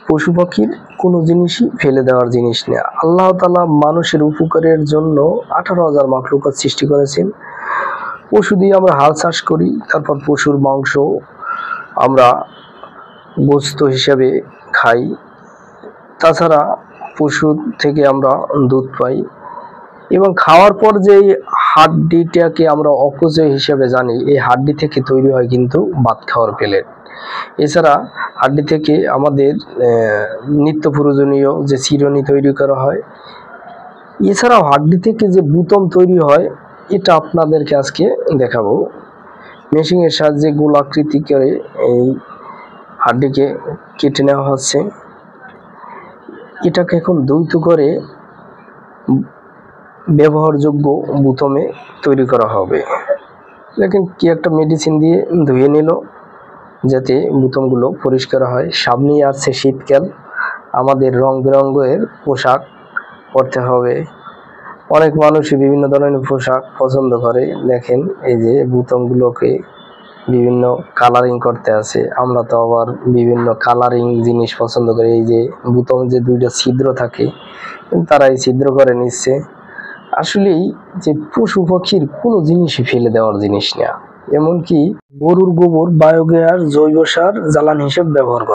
পশু পাখির কোনো জিনিসই ফেলে দেওয়ার জিনিস না। আল্লাহ তাআলা মানুষের উপকারের জন্য 18,000 মাখলুকাত সৃষ্টি করেছেন। পশু দিয়ে আমরা হাল চাষ করি, তারপর পশুর মাংস আমরা গোস্ত হিসেবে খাই। তাছাড়া পশু থেকে আমরা দুধ পাই এবং খাওয়ার পর যে হাড্ডিটাকে আমরা অপচয় হিসেবে জানি, এই হাড্ডি থেকে তৈরি হয় কিন্তু ভাত খাওয়ার প্লেট। এছাড়া হাড্ডি থেকে আমাদের নিত্য প্রয়োজনীয় যে চিরুনি তৈরি করা হয়। এছাড়াও হাড্ডি থেকে যে বুতম তৈরি হয়, এটা আপনাদেরকে আজকে দেখাবো। মেশিনের সাহায্যে গোলাকৃতি করে এই হাড্ডিকে কেটে নেওয়া হচ্ছে। এটাকে এখন দ্বৈত করে ব্যবহারযোগ্য বুতমে তৈরি করা হবে। দেখেন কি একটা মেডিসিন দিয়ে ধুয়ে নিল যাতে বুতমগুলো পরিষ্কার হয়। সামনেই আছে শীতকাল, আমাদের রং বেরঙের পোশাক পরতে হবে। অনেক মানুষই বিভিন্ন ধরনের পোশাক পছন্দ করে। দেখেন এই যে বুতমগুলোকে বিভিন্ন কালারিং করতে আছে। আমরা তো আবার বিভিন্ন কালারিং জিনিস পছন্দ করি। এই যে বুতম যে দুইটা ছিদ্র থাকে, তারা এই ছিদ্র করে নিচ্ছে। আসলেই যে পশু পাখির কোনো জিনিসই ফেলে দেওয়ার জিনিস না। এমনকি গরুর গোবর বায়োগ্যাস জৈব সার জ্বালানি হিসেবে ব্যবহার করে।